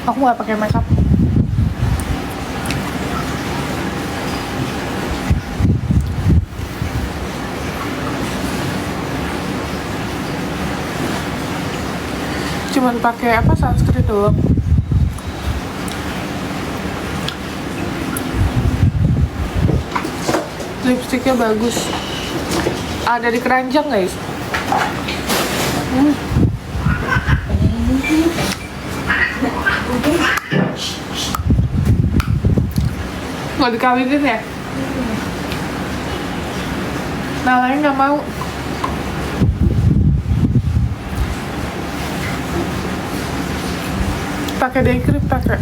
Aku nggak pakai makeup. Cuman pakai apa, sunscreen doang. Lipstiknya bagus. Ada di keranjang guys. Nggak dikawinin ya? Nalanya nggak mau. Pakai day cream, pakai.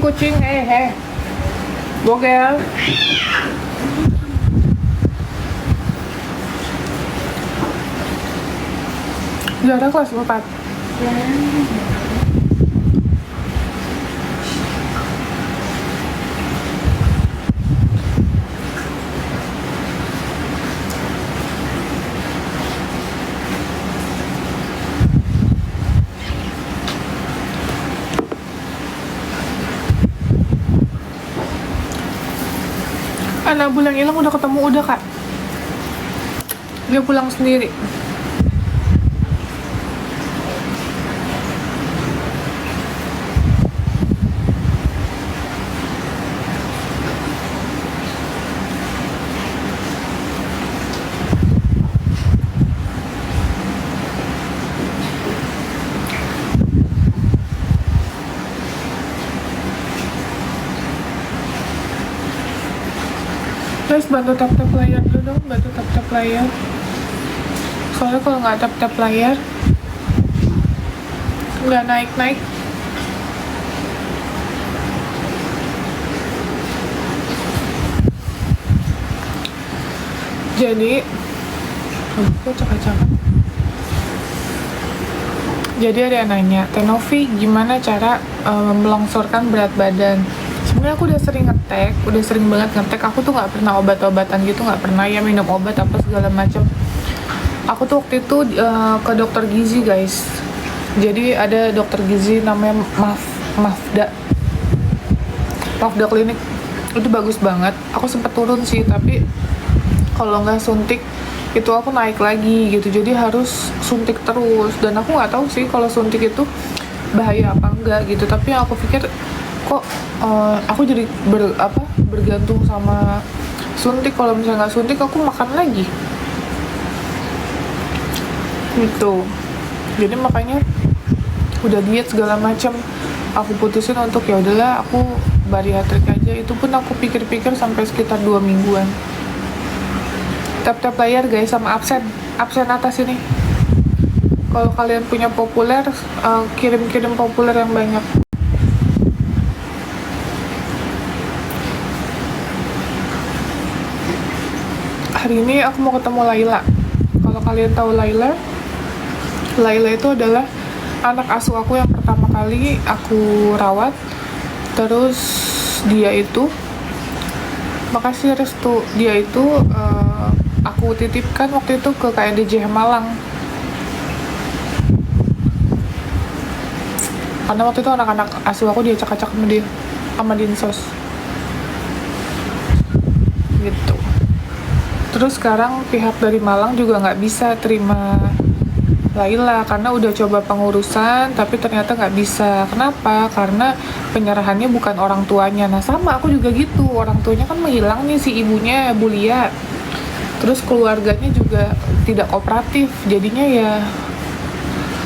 Kucing, bogel. Zara kelas 4. Anak bulan hilang udah ketemu, udah kak. Dia pulang sendiri. Guys, bantu tap-tap layar dulu dong, bantu tap-tap layar. Soalnya kalau nggak tap-tap layar, nggak naik-naik. Jadi, cakap-cakap. Jadi ada yang nanya, Tenovi gimana cara melongsorkan berat badan? Sebenarnya aku udah sering ngetek, udah sering banget ngetek. Aku tuh nggak pernah obat-obatan gitu, nggak pernah ya minum obat apa segala macam. Aku tuh waktu itu ke dokter gizi guys. Jadi ada dokter gizi namanya Mafda Klinik. Itu bagus banget. Aku sempet turun sih, tapi kalau nggak suntik itu aku naik lagi gitu. Jadi harus suntik terus. Dan aku nggak tahu sih kalau suntik itu bahaya apa enggak gitu. Tapi aku pikir kok aku jadi bergantung sama suntik. Kalau misalnya nggak suntik aku makan lagi gitu. Jadi makanya udah diet segala macam, aku putusin untuk ya udahlah aku bariatrik aja. Itu pun aku pikir-pikir sampai sekitar 2 mingguan. Tap-tap layar guys, sama absen atas ini. Kalau kalian punya populer, kirim-kirim populer yang banyak. Hari ini aku mau ketemu Laila. Kalau kalian tahu Laila itu adalah anak asuh aku yang pertama kali aku rawat. Terus dia itu, makasih Restu, dia itu aku titipkan waktu itu ke KDJ Malang. Karena waktu itu anak-anak asuh aku diacak-acak sama dinsos gitu. Terus sekarang pihak dari Malang juga nggak bisa terima Laila karena udah coba pengurusan tapi ternyata nggak bisa. Kenapa? Karena penyerahannya bukan orang tuanya. Nah sama aku juga gitu, orang tuanya kan menghilang nih, si ibunya Bu Lia. Terus keluarganya juga tidak kooperatif, jadinya ya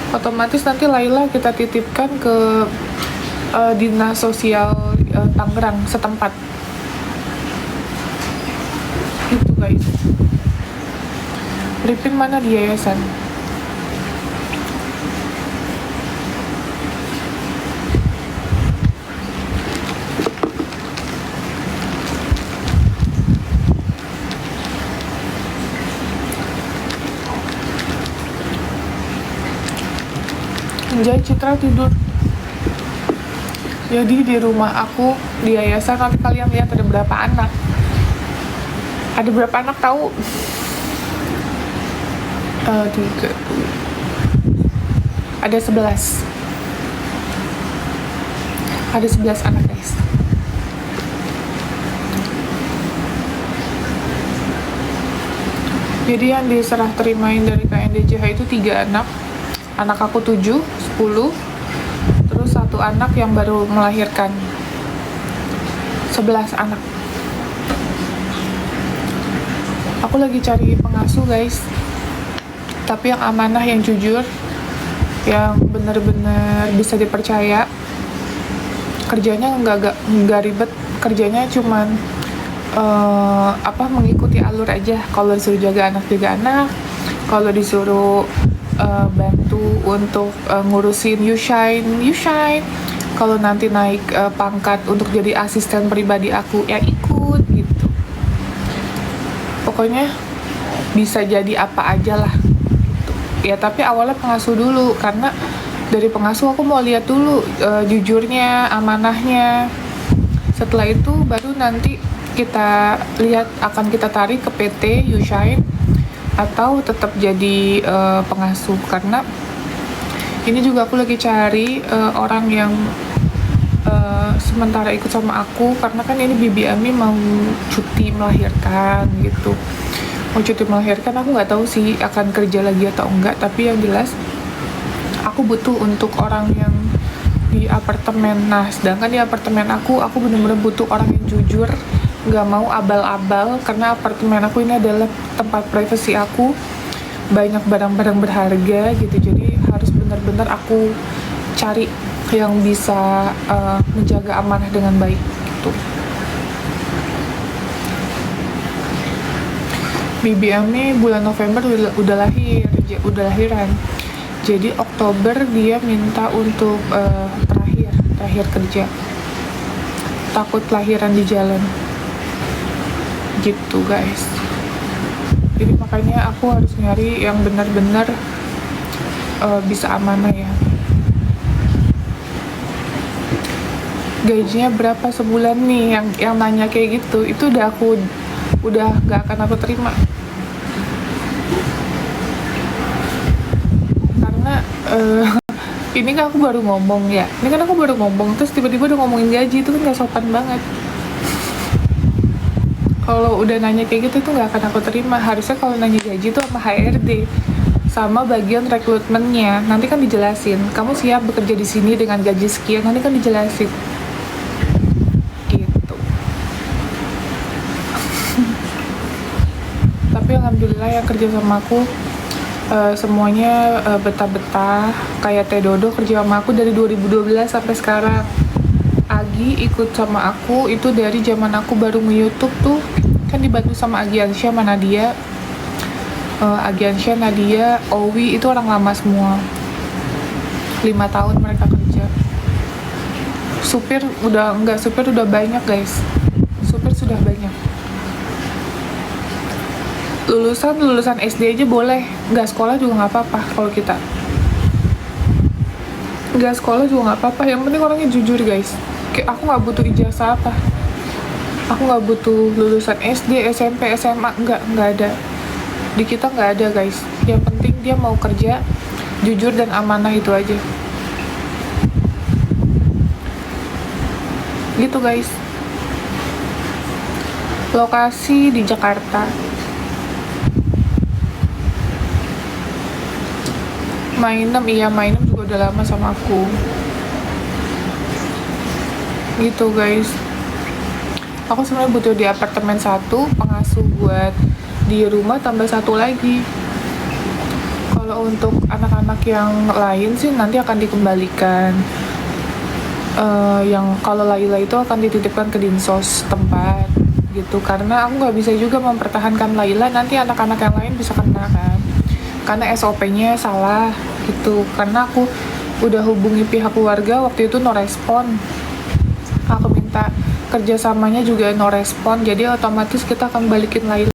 otomatis nanti Laila kita titipkan ke Dinas Sosial Tangerang setempat. Gitu guys. Ripin mana di yayasan? Jadi Citra tidur. Jadi di rumah aku di yayasan, nanti kalian lihat ada berapa anak. Ada berapa anak tahu? 3. Ada 11. Ada 11 anak, guys. Jadi yang diserah terimain dari KNDJH itu 3 anak. Anak aku 7, 10. Terus 1 anak yang baru melahirkan. 11 anak. Aku lagi cari pengasuh, guys. Tapi yang amanah, yang jujur, yang benar-benar bisa dipercaya. Kerjanya nggak ribet. Kerjanya cuman mengikuti alur aja. Kalau disuruh jaga anak, kalau disuruh bantu untuk ngurusin you shine. Kalau nanti naik pangkat untuk jadi asisten pribadi aku, ya ikut gitu. Pokoknya bisa jadi apa aja lah gitu. Ya tapi awalnya pengasuh dulu, karena dari pengasuh aku mau lihat dulu jujurnya, amanahnya. Setelah itu baru nanti kita lihat akan kita tarik ke PT Yushine atau tetap jadi pengasuh. Karena ini juga aku lagi cari orang yang sementara ikut sama aku, karena kan ini Bibi Ami mau cuti melahirkan gitu. Mau cuti melahirkan, aku nggak tahu sih akan kerja lagi atau enggak, tapi yang jelas aku butuh untuk orang yang di apartemen. Nah, sedangkan di apartemen aku bener-bener butuh orang yang jujur, nggak mau abal-abal, karena apartemen aku ini adalah tempat privasi aku, banyak barang-barang berharga gitu. Jadi harus bener-bener aku cari yang bisa menjaga amanah dengan baik gitu. Bibi Ami bulan November udah lahiran. Jadi Oktober dia minta untuk terakhir kerja. Takut lahiran di jalan. Gitu, guys. Jadi makanya aku harus nyari yang benar-benar bisa amanah ya. Gajinya berapa sebulan nih, yang nanya kayak gitu, itu udah gak akan aku terima. Karena ini kan aku baru ngomong ya, terus tiba-tiba udah ngomongin gaji, itu kan gak sopan banget. Kalau udah nanya kayak gitu tuh gak akan aku terima. Harusnya kalau nanya gaji tuh sama HRD, sama bagian rekrutmennya, nanti kan dijelasin, kamu siap bekerja di sini dengan gaji sekian, nanti kan dijelasin. Gitu. Tapi alhamdulillah yang kerja sama aku semuanya betah-betah. Kayak Teh Dodo kerja sama aku dari 2012 sampai sekarang. Agi ikut sama aku itu dari zaman aku baru nge-YouTube tuh, kan dibantu sama Agiansyah sama Nadia. Agiansyah, Nadia, Owi itu orang lama semua. 5 tahun mereka kerja. Supir udah banyak, guys. Supir sudah banyak. Lulusan SD aja boleh, nggak sekolah juga nggak apa-apa. Kalau kita nggak sekolah juga nggak apa-apa, yang penting orangnya jujur, guys. Kayak aku nggak butuh ijazah apa, aku nggak butuh lulusan SD, SMP, SMA, nggak ada. Di kita nggak ada, guys. Yang penting dia mau kerja jujur dan amanah, itu aja. Gitu, guys. Lokasi di Jakarta. Mainem juga udah lama sama aku. Gitu, guys. Aku sebenarnya butuh di apartemen 1 pengasuh buat di rumah, tambah 1 lagi. Kalau untuk anak-anak yang lain sih nanti akan dikembalikan. Yang kalau Laila itu akan dititipkan ke dinsos tempat gitu, karena aku nggak bisa juga mempertahankan Laila, nanti anak-anak yang lain bisa kena kan, karena SOP-nya salah gitu. Karena aku udah hubungi pihak keluarga, waktu itu no respon. Aku minta kerjasamanya juga no respon, jadi otomatis kita akan balikin Laila.